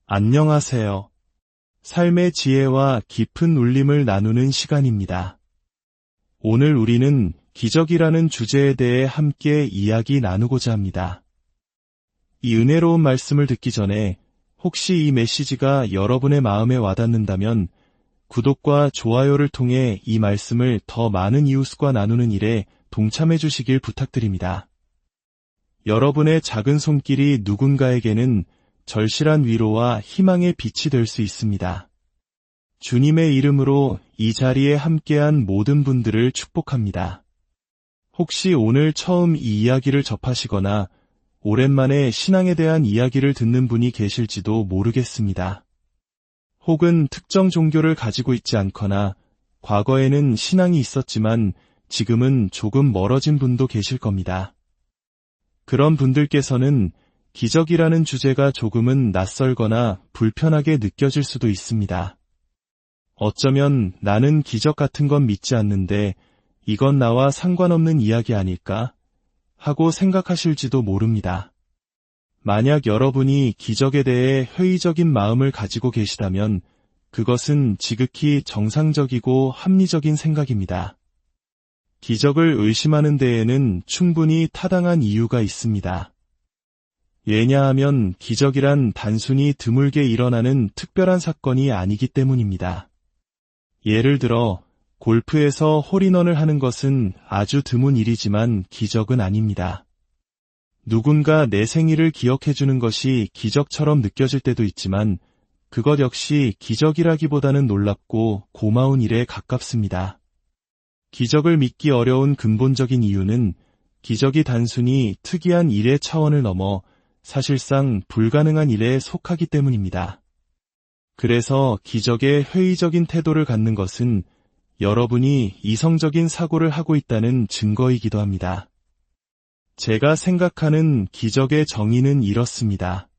안녕하세요. 삶의 지혜와 깊은 울림을 나누는 시간입니다. 오늘 우리는 기적이라는 주제에 대해 함께 이야기 나누고자 합니다. 이 은혜로운 말씀을 듣기 전에 혹시 이 메시지가 여러분의 마음에 와닿는다면 구독과 좋아요를 통해 이 말씀을 더 많은 이웃과 나누는 일에 동참해 주시길 부탁드립니다. 여러분의 작은 손길이 누군가에게는 절실한 위로와 희망의 빛이 될 수 있습니다. 주님의 이름으로 이 자리에 함께한 모든 분들을 축복합니다. 혹시 오늘 처음 이 이야기를 접하시거나 오랜만에 신앙에 대한 이야기를 듣는 분이 계실지도 모르겠습니다. 혹은 특정 종교를 가지고 있지 않거나 과거에는 신앙이 있었지만 지금은 조금 멀어진 분도 계실 겁니다. 그런 분들께서는 기적이라는 주제가 조금은 낯설거나 불편하게 느껴질 수도 있습니다. 어쩌면 나는 기적 같은 건 믿지 않는데 이건 나와 상관없는 이야기 아닐까? 하고 생각하실지도 모릅니다. 만약 여러분이 기적에 대해 회의적인 마음을 가지고 계시다면 그것은 지극히 정상적이고 합리적인 생각입니다. 기적을 의심하는 데에는 충분히 타당한 이유가 있습니다. 왜냐하면 기적이란 단순히 드물게 일어나는 특별한 사건이 아니기 때문입니다. 예를 들어 골프에서 홀인원을 하는 것은 아주 드문 일이지만 기적은 아닙니다. 누군가 내 생일을 기억해주는 것이 기적처럼 느껴질 때도 있지만 그것 역시 기적이라기보다는 놀랍고 고마운 일에 가깝습니다. 기적을 믿기 어려운 근본적인 이유는 기적이 단순히 특이한 일의 차원을 넘어 사실상 불가능한 일에 속하기 때문입니다. 그래서 기적에 회의적인 태도를 갖는 것은 여러분이 이성적인 사고를 하고 있다는 증거이기도 합니다. 제가 생각하는 기적의 정의는 이렇습니다.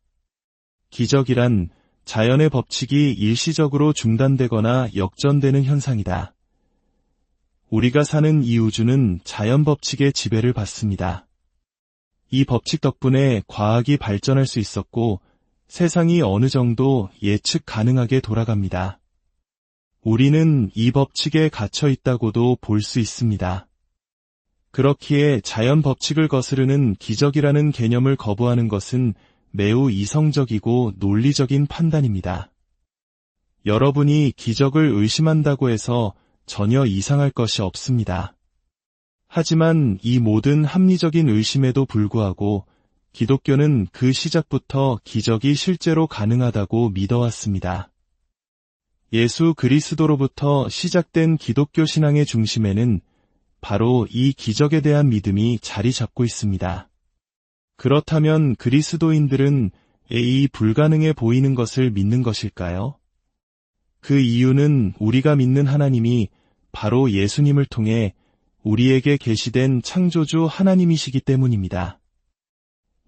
기적이란 자연의 법칙이 일시적으로 중단되거나 역전되는 현상이다. 우리가 사는 이 우주는 자연 법칙의 지배를 받습니다. 이 법칙 덕분에 과학이 발전할 수 있었고 세상이 어느 정도 예측 가능하게 돌아갑니다. 우리는 이 법칙에 갇혀 있다고도 볼 수 있습니다. 그렇기에 자연 법칙을 거스르는 기적이라는 개념을 거부하는 것은 매우 이성적이고 논리적인 판단입니다. 여러분이 기적을 의심한다고 해서 전혀 이상할 것이 없습니다. 하지만 이 모든 합리적인 의심에도 불구하고 기독교는 그 시작부터 기적이 실제로 가능하다고 믿어왔습니다. 예수 그리스도로부터 시작된 기독교 신앙의 중심에는 바로 이 기적에 대한 믿음이 자리 잡고 있습니다. 그렇다면 그리스도인들은 이 불가능해 보이는 것을 믿는 것일까요? 그 이유는 우리가 믿는 하나님이 바로 예수님을 통해 우리에게 계시된 창조주 하나님이시기 때문입니다.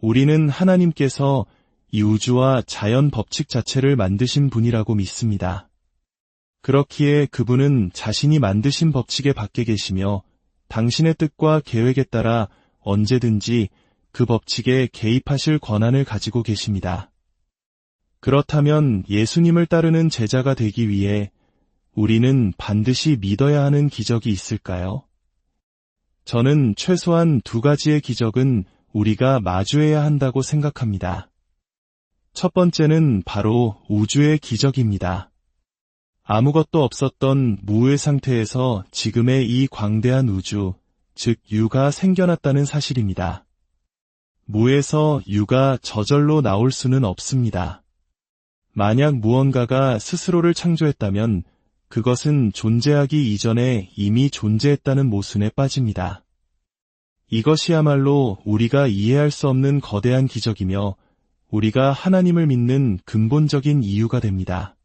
우리는 하나님께서 이 우주와 자연 법칙 자체를 만드신 분이라고 믿습니다. 그렇기에 그분은 자신이 만드신 법칙에 밖에 계시며 당신의 뜻과 계획에 따라 언제든지 그 법칙에 개입하실 권한을 가지고 계십니다. 그렇다면 예수님을 따르는 제자가 되기 위해 우리는 반드시 믿어야 하는 기적이 있을까요? 저는 최소한 두 가지의 기적은 우리가 마주해야 한다고 생각합니다. 첫 번째는 바로 우주의 기적입니다. 아무것도 없었던 무의 상태에서 지금의 이 광대한 우주, 즉 유가 생겨났다는 사실입니다. 무에서 유가 저절로 나올 수는 없습니다. 만약 무언가가 스스로를 창조했다면 그것은 존재하기 이전에 이미 존재했다는 모순에 빠집니다. 이것이야말로 우리가 이해할 수 없는 거대한 기적이며 우리가 하나님을 믿는 근본적인 이유가 됩니다.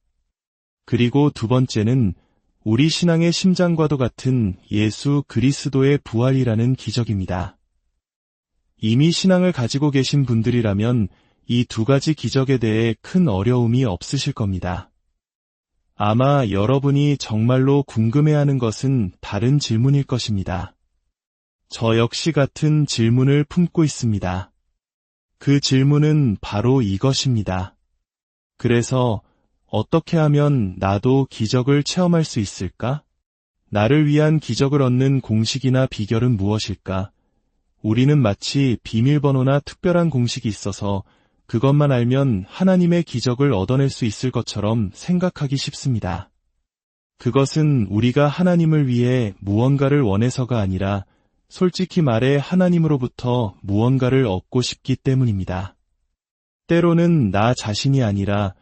그리고 두 번째는 우리 신앙의 심장과도 같은 예수 그리스도의 부활이라는 기적입니다. 이미 신앙을 가지고 계신 분들이라면 이 두 가지 기적에 대해 큰 어려움이 없으실 겁니다. 아마 여러분이 정말로 궁금해하는 것은 다른 질문일 것입니다. 저 역시 같은 질문을 품고 있습니다. 그 질문은 바로 이것입니다. 그래서 어떻게 하면 나도 기적을 체험할 수 있을까? 나를 위한 기적을 얻는 공식이나 비결은 무엇일까? 우리는 마치 비밀번호나 특별한 공식이 있어서 그것만 알면 하나님의 기적을 얻어낼 수 있을 것처럼 생각하기 쉽습니다. 그것은 우리가 하나님을 위해 무언가를 원해서가 아니라 솔직히 말해 하나님으로부터 무언가를 얻고 싶기 때문입니다. 때로는 나 자신이 아니라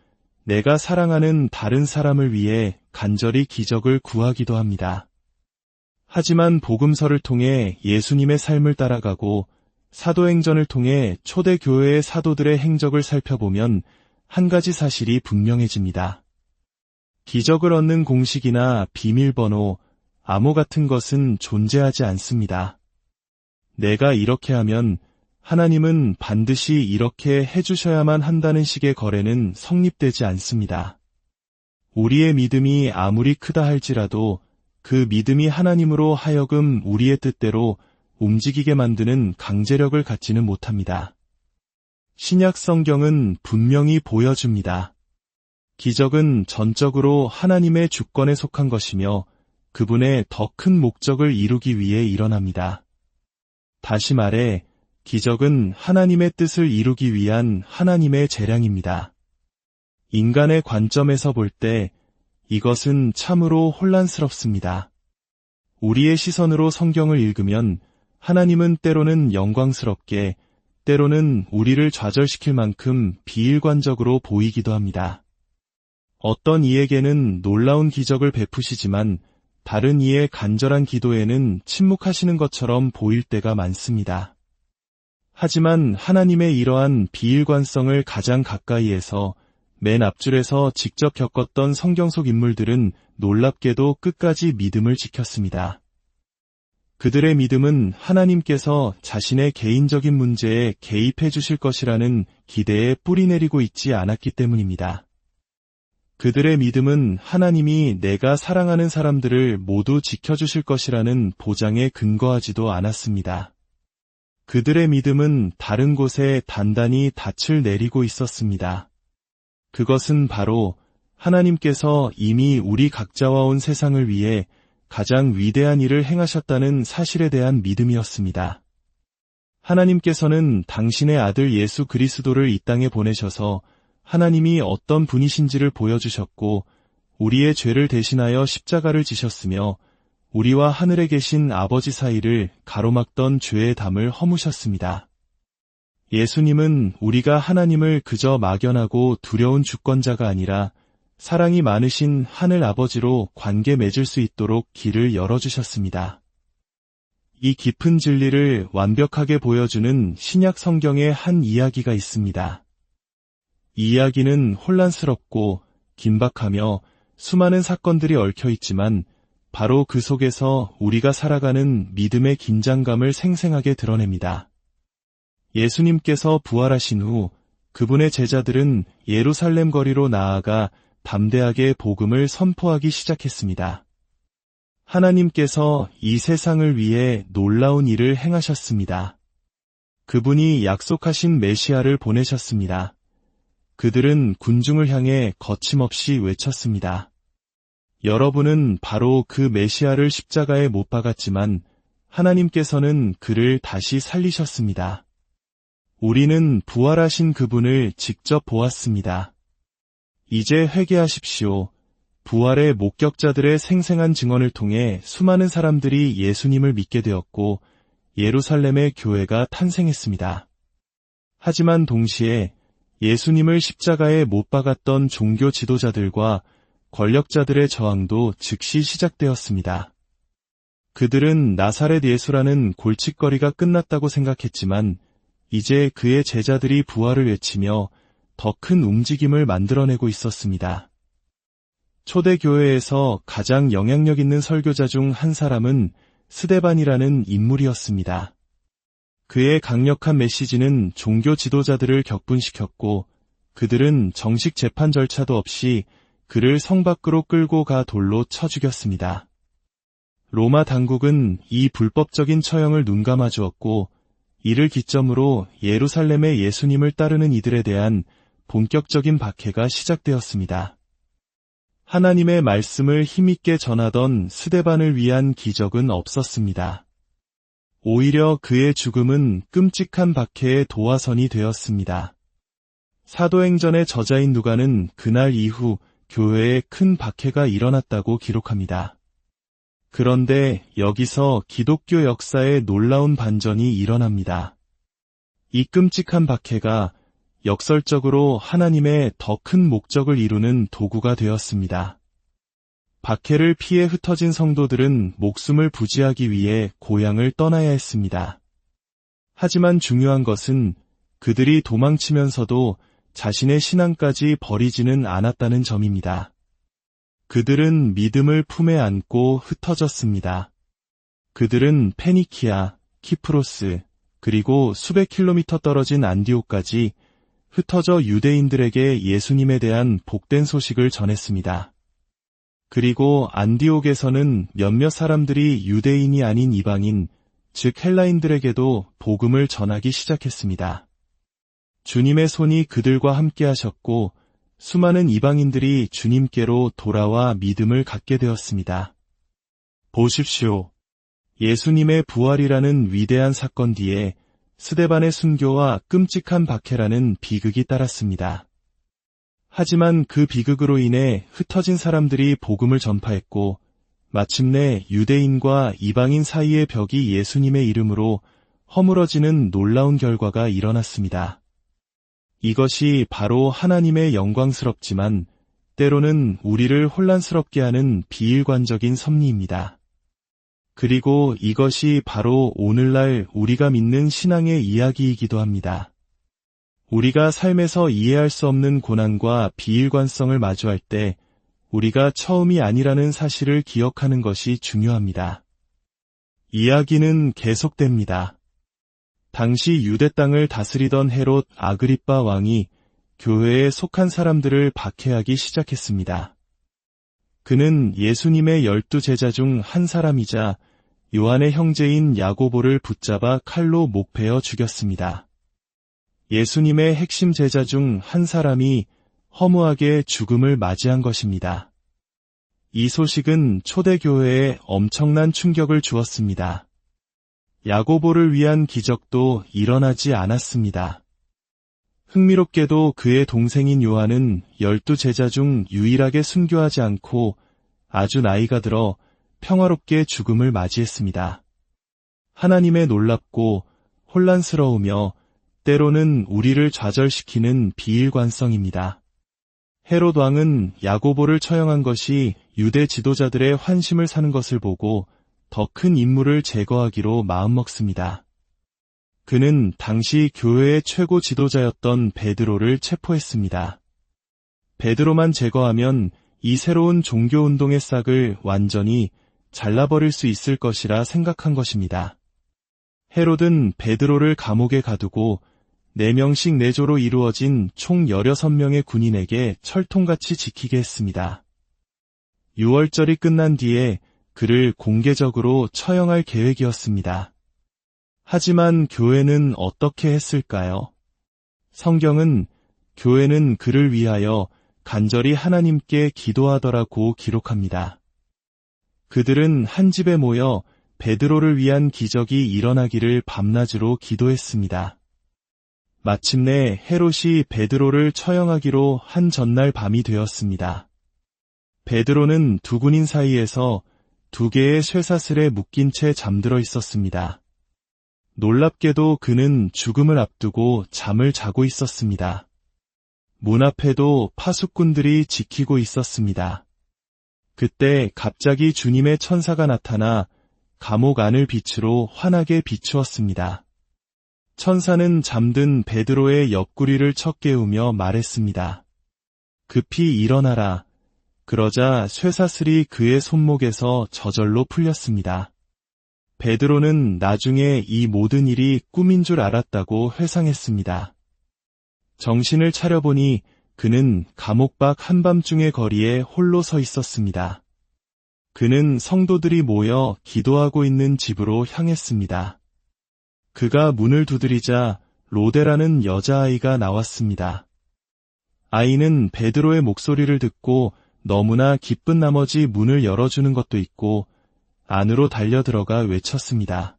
내가 사랑하는 다른 사람을 위해 간절히 기적을 구하기도 합니다. 하지만 복음서를 통해 예수님의 삶을 따라가고 사도행전을 통해 초대교회의 사도들의 행적을 살펴보면 한 가지 사실이 분명해집니다. 기적을 얻는 공식이나 비밀번호, 암호 같은 것은 존재하지 않습니다. 내가 이렇게 하면 하나님은 반드시 이렇게 해주셔야만 한다는 식의 거래는 성립되지 않습니다. 우리의 믿음이 아무리 크다 할지라도 그 믿음이 하나님으로 하여금 우리의 뜻대로 움직이게 만드는 강제력을 갖지는 못합니다. 신약 성경은 분명히 보여줍니다. 기적은 전적으로 하나님의 주권에 속한 것이며 그분의 더 큰 목적을 이루기 위해 일어납니다. 다시 말해 기적은 하나님의 뜻을 이루기 위한 하나님의 재량입니다. 인간의 관점에서 볼 때 이것은 참으로 혼란스럽습니다. 우리의 시선으로 성경을 읽으면 하나님은 때로는 영광스럽게, 때로는 우리를 좌절시킬 만큼 비일관적으로 보이기도 합니다. 어떤 이에게는 놀라운 기적을 베푸시지만 다른 이의 간절한 기도에는 침묵하시는 것처럼 보일 때가 많습니다. 하지만 하나님의 이러한 비일관성을 가장 가까이에서 맨 앞줄에서 직접 겪었던 성경 속 인물들은 놀랍게도 끝까지 믿음을 지켰습니다. 그들의 믿음은 하나님께서 자신의 개인적인 문제에 개입해 주실 것이라는 기대에 뿌리내리고 있지 않았기 때문입니다. 그들의 믿음은 하나님이 내가 사랑하는 사람들을 모두 지켜주실 것이라는 보장에 근거하지도 않았습니다. 그들의 믿음은 다른 곳에 단단히 닻을 내리고 있었습니다. 그것은 바로 하나님께서 이미 우리 각자와 온 세상을 위해 가장 위대한 일을 행하셨다는 사실에 대한 믿음이었습니다. 하나님께서는 당신의 아들 예수 그리스도를 이 땅에 보내셔서 하나님이 어떤 분이신지를 보여주셨고 우리의 죄를 대신하여 십자가를 지셨으며 우리와 하늘에 계신 아버지 사이를 가로막던 죄의 담을 허무셨습니다. 예수님은 우리가 하나님을 그저 막연하고 두려운 주권자가 아니라 사랑이 많으신 하늘 아버지로 관계 맺을 수 있도록 길을 열어주셨습니다. 이 깊은 진리를 완벽하게 보여주는 신약 성경의 한 이야기가 있습니다. 이 이야기는 혼란스럽고 긴박하며 수많은 사건들이 얽혀 있지만 바로 그 속에서 우리가 살아가는 믿음의 긴장감을 생생하게 드러냅니다. 예수님께서 부활하신 후 그분의 제자들은 예루살렘 거리로 나아가 담대하게 복음을 선포하기 시작했습니다. 하나님께서 이 세상을 위해 놀라운 일을 행하셨습니다. 그분이 약속하신 메시아를 보내셨습니다. 그들은 군중을 향해 거침없이 외쳤습니다. 여러분은 바로 그 메시아를 십자가에 못 박았지만 하나님께서는 그를 다시 살리셨습니다. 우리는 부활하신 그분을 직접 보았습니다. 이제 회개하십시오. 부활의 목격자들의 생생한 증언을 통해 수많은 사람들이 예수님을 믿게 되었고 예루살렘의 교회가 탄생했습니다. 하지만 동시에 예수님을 십자가에 못 박았던 종교 지도자들과 권력자들의 저항도 즉시 시작되었습니다. 그들은 나사렛 예수라는 골칫거리가 끝났다고 생각했지만 이제 그의 제자들이 부활을 외치며 더 큰 움직임을 만들어내고 있었습니다. 초대교회에서 가장 영향력 있는 설교자 중 한 사람은 스데반이라는 인물이었습니다. 그의 강력한 메시지는 종교 지도자들을 격분시켰고 그들은 정식 재판 절차도 없이 그를 성 밖으로 끌고 가 돌로 쳐 죽였습니다. 로마 당국은 이 불법적인 처형을 눈감아 주었고 이를 기점으로 예루살렘의 예수님을 따르는 이들에 대한 본격적인 박해가 시작되었습니다. 하나님의 말씀을 힘있게 전하던 스데반을 위한 기적은 없었습니다. 오히려 그의 죽음은 끔찍한 박해의 도화선이 되었습니다. 사도행전의 저자인 누가는 그날 이후 교회에 큰 박해가 일어났다고 기록합니다. 그런데 여기서 기독교 역사에 놀라운 반전이 일어납니다. 이 끔찍한 박해가 역설적으로 하나님의 더 큰 목적을 이루는 도구가 되었습니다. 박해를 피해 흩어진 성도들은 목숨을 부지하기 위해 고향을 떠나야 했습니다. 하지만 중요한 것은 그들이 도망치면서도 자신의 신앙까지 버리지는 않았다는 점입니다. 그들은 믿음을 품에 안고 흩어졌습니다. 그들은 페니키아, 키프로스, 그리고 수백 킬로미터 떨어진 안디옥까지 흩어져 유대인들에게 예수님에 대한 복된 소식을 전했습니다. 그리고 안디옥에서는 몇몇 사람들이 유대인이 아닌 이방인, 즉 헬라인들에게도 복음을 전하기 시작했습니다. 주님의 손이 그들과 함께 하셨고 수많은 이방인들이 주님께로 돌아와 믿음을 갖게 되었습니다. 보십시오. 예수님의 부활이라는 위대한 사건 뒤에 스데반의 순교와 끔찍한 박해라는 비극이 따랐습니다. 하지만 그 비극으로 인해 흩어진 사람들이 복음을 전파했고 마침내 유대인과 이방인 사이의 벽이 예수님의 이름으로 허물어지는 놀라운 결과가 일어났습니다. 이것이 바로 하나님의 영광스럽지만 때로는 우리를 혼란스럽게 하는 비일관적인 섭리입니다. 그리고 이것이 바로 오늘날 우리가 믿는 신앙의 이야기이기도 합니다. 우리가 삶에서 이해할 수 없는 고난과 비일관성을 마주할 때 우리가 처음이 아니라는 사실을 기억하는 것이 중요합니다. 이야기는 계속됩니다. 당시 유대 땅을 다스리던 헤롯 아그리빠 왕이 교회에 속한 사람들을 박해하기 시작했습니다. 그는 예수님의 12제자 중 한 사람이자 요한의 형제인 야고보를 붙잡아 칼로 목베어 죽였습니다. 예수님의 핵심 제자 중 한 사람이 허무하게 죽음을 맞이한 것입니다. 이 소식은 초대교회에 엄청난 충격을 주었습니다. 야고보를 위한 기적도 일어나지 않았습니다. 흥미롭게도 그의 동생인 요한은 12제자 중 유일하게 순교하지 않고 아주 나이가 들어 평화롭게 죽음을 맞이했습니다. 하나님의 놀랍고 혼란스러우며 때로는 우리를 좌절시키는 비일관성입니다. 헤롯 왕은 야고보를 처형한 것이 유대 지도자들의 환심을 사는 것을 보고 더 큰 임무를 제거하기로 마음먹습니다. 그는 당시 교회의 최고 지도자였던 베드로를 체포했습니다. 베드로만 제거하면 이 새로운 종교운동의 싹을 완전히 잘라버릴 수 있을 것이라 생각한 것입니다. 헤롯은 베드로를 감옥에 가두고 4명씩 4조로 이루어진 총 16명의 군인에게 철통같이 지키게 했습니다. 유월절이 끝난 뒤에 그를 공개적으로 처형할 계획이었습니다. 하지만 교회는 어떻게 했을까요? 성경은 교회는 그를 위하여 간절히 하나님께 기도하더라고 기록합니다. 그들은 한 집에 모여 베드로를 위한 기적이 일어나기를 밤낮으로 기도했습니다. 마침내 헤롯이 베드로를 처형하기로 한 전날 밤이 되었습니다. 베드로는 두 군인 사이에서 2개의 쇠사슬에 묶인 채 잠들어 있었습니다. 놀랍게도 그는 죽음을 앞두고 잠을 자고 있었습니다. 문 앞에도 파수꾼들이 지키고 있었습니다. 그때 갑자기 주님의 천사가 나타나 감옥 안을 빛으로 환하게 비추었습니다. 천사는 잠든 베드로의 옆구리를 쳐 깨우며 말했습니다. 급히 일어나라. 그러자 쇠사슬이 그의 손목에서 저절로 풀렸습니다. 베드로는 나중에 이 모든 일이 꿈인 줄 알았다고 회상했습니다. 정신을 차려보니 그는 감옥 밖 한밤중의 거리에 홀로 서 있었습니다. 그는 성도들이 모여 기도하고 있는 집으로 향했습니다. 그가 문을 두드리자 로데라는 여자아이가 나왔습니다. 아이는 베드로의 목소리를 듣고 너무나 기쁜 나머지 문을 열어주는 것도 있고 안으로 달려들어가 외쳤습니다.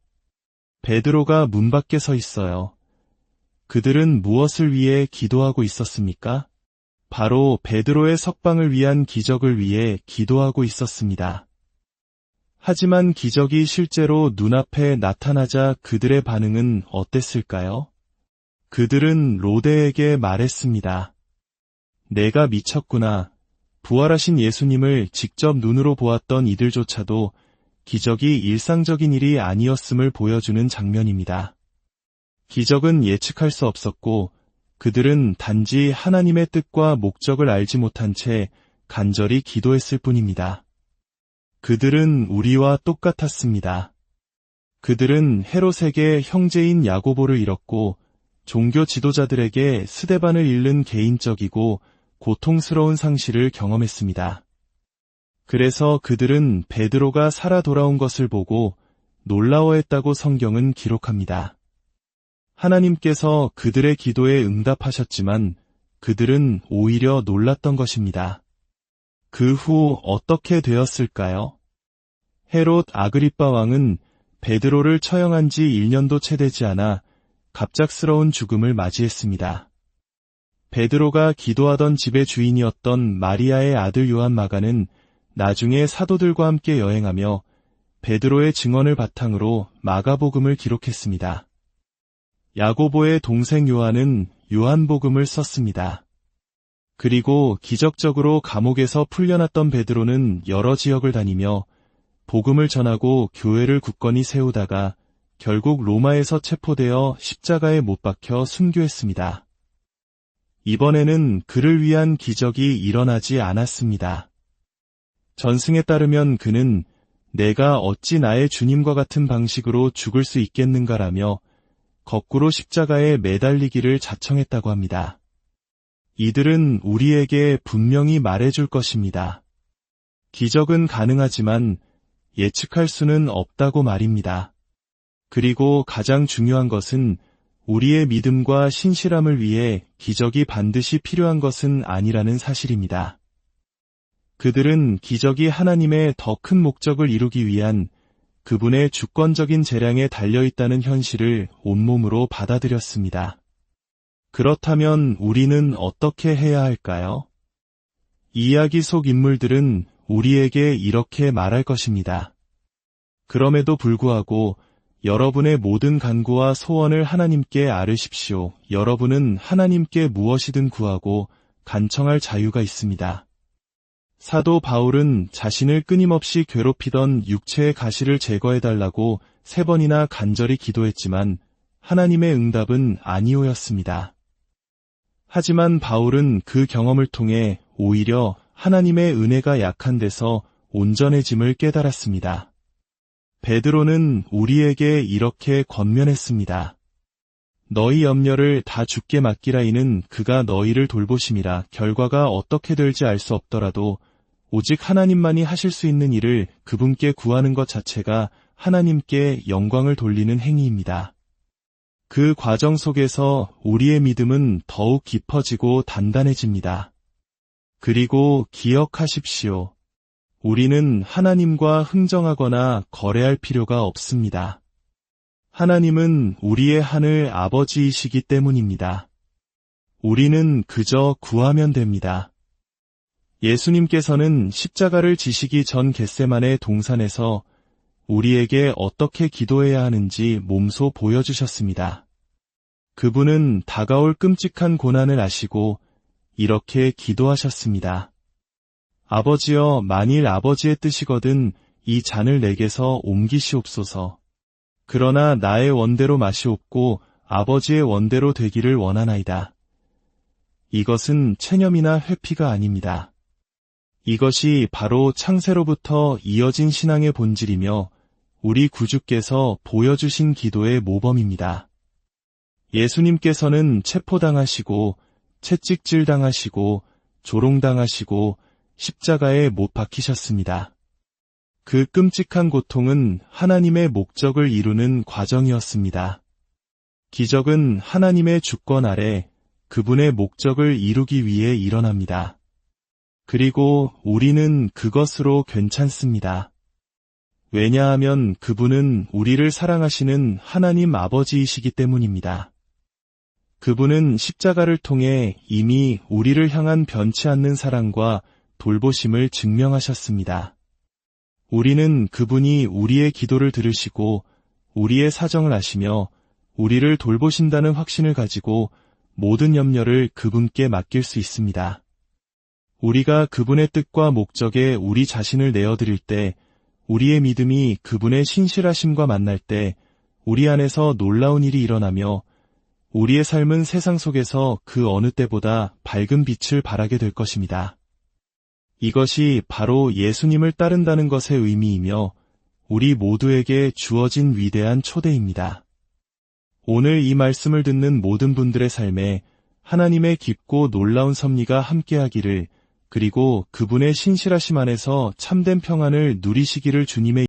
베드로가 문 밖에 서 있어요. 그들은 무엇을 위해 기도하고 있었습니까? 바로 베드로의 석방을 위한 기적을 위해 기도하고 있었습니다. 하지만 기적이 실제로 눈앞에 나타나자 그들의 반응은 어땠을까요? 그들은 로데에게 말했습니다. 내가 미쳤구나. 부활하신 예수님을 직접 눈으로 보았던 이들조차도 기적이 일상적인 일이 아니었음을 보여주는 장면입니다. 기적은 예측할 수 없었고 그들은 단지 하나님의 뜻과 목적을 알지 못한 채 간절히 기도했을 뿐입니다. 그들은 우리와 똑같았습니다. 그들은 헤롯에게 형제인 야고보를 잃었고 종교 지도자들에게 스데반을 잃는 개인적이고 고통스러운 상실을 경험했습니다. 그래서 그들은 베드로가 살아 돌아온 것을 보고 놀라워했다고 성경은 기록합니다. 하나님께서 그들의 기도에 응답하셨지만 그들은 오히려 놀랐던 것입니다. 그 후 어떻게 되었을까요? 헤롯 아그리빠 왕은 베드로를 처형한 지 1년도 채 되지 않아 갑작스러운 죽음을 맞이했습니다. 베드로가 기도하던 집의 주인이었던 마리아의 아들 요한 마가는 나중에 사도들과 함께 여행하며 베드로의 증언을 바탕으로 마가복음을 기록했습니다. 야고보의 동생 요한은 요한복음을 썼습니다. 그리고 기적적으로 감옥에서 풀려났던 베드로는 여러 지역을 다니며 복음을 전하고 교회를 굳건히 세우다가 결국 로마에서 체포되어 십자가에 못 박혀 순교했습니다. 이번에는 그를 위한 기적이 일어나지 않았습니다. 전승에 따르면 그는 내가 어찌 나의 주님과 같은 방식으로 죽을 수 있겠는가라며 거꾸로 십자가에 매달리기를 자청했다고 합니다. 이들은 우리에게 분명히 말해줄 것입니다. 기적은 가능하지만 예측할 수는 없다고 말입니다. 그리고 가장 중요한 것은 우리의 믿음과 신실함을 위해 기적이 반드시 필요한 것은 아니라는 사실입니다. 그들은 기적이 하나님의 더 큰 목적을 이루기 위한 그분의 주권적인 재량에 달려있다는 현실을 온몸으로 받아들였습니다. 그렇다면 우리는 어떻게 해야 할까요? 이야기 속 인물들은 우리에게 이렇게 말할 것입니다. 그럼에도 불구하고 여러분의 모든 간구와 소원을 하나님께 아뢰십시오. 여러분은 하나님께 무엇이든 구하고 간청할 자유가 있습니다. 사도 바울은 자신을 끊임없이 괴롭히던 육체의 가시를 제거해달라고 3번이나 간절히 기도했지만 하나님의 응답은 아니오였습니다. 하지만 바울은 그 경험을 통해 오히려 하나님의 은혜가 약한 데서 온전해짐을 깨달았습니다. 베드로는 우리에게 이렇게 권면했습니다. 너희 염려를 다 주께 맡기라. 이는 그가 너희를 돌보심이라. 결과가 어떻게 될지 알 수 없더라도 오직 하나님만이 하실 수 있는 일을 그분께 구하는 것 자체가 하나님께 영광을 돌리는 행위입니다. 그 과정 속에서 우리의 믿음은 더욱 깊어지고 단단해집니다. 그리고 기억하십시오. 우리는 하나님과 흥정하거나 거래할 필요가 없습니다. 하나님은 우리의 하늘 아버지이시기 때문입니다. 우리는 그저 구하면 됩니다. 예수님께서는 십자가를 지시기 전 겟세마네 동산에서 우리에게 어떻게 기도해야 하는지 몸소 보여주셨습니다. 그분은 다가올 끔찍한 고난을 아시고 이렇게 기도하셨습니다. 아버지여, 만일 아버지의 뜻이거든 이 잔을 내게서 옮기시옵소서. 그러나 나의 원대로 마시옵고 아버지의 원대로 되기를 원하나이다. 이것은 체념이나 회피가 아닙니다. 이것이 바로 창세로부터 이어진 신앙의 본질이며 우리 구주께서 보여주신 기도의 모범입니다. 예수님께서는 체포당하시고 채찍질당하시고 조롱당하시고 십자가에 못 박히셨습니다. 그 끔찍한 고통은 하나님의 목적을 이루는 과정이었습니다. 기적은 하나님의 주권 아래 그분의 목적을 이루기 위해 일어납니다. 그리고 우리는 그것으로 괜찮습니다. 왜냐하면 그분은 우리를 사랑하시는 하나님 아버지이시기 때문입니다. 그분은 십자가를 통해 이미 우리를 향한 변치 않는 사랑과 돌보심을 증명하셨습니다. 우리는 그분이 우리의 기도를 들으시고 우리의 사정을 아시며 우리를 돌보신다는 확신을 가지고 모든 염려를 그분께 맡길 수 있습니다. 우리가 그분의 뜻과 목적에 우리 자신을 내어드릴 때, 우리의 믿음이 그분의 신실하심과 만날 때 우리 안에서 놀라운 일이 일어나며 우리의 삶은 세상 속에서 그 어느 때보다 밝은 빛을 발하게 될 것입니다. 이것이 바로 예수님을 따른다는 것의 의미이며 우리 모두에게 주어진 위대한 초대입니다. 오늘 이 말씀을 듣는 모든 분들의 삶에 하나님의 깊고 놀라운 섭리가 함께하기를, 그리고 그분의 신실하심 안에서 참된 평안을 누리시기를 주님의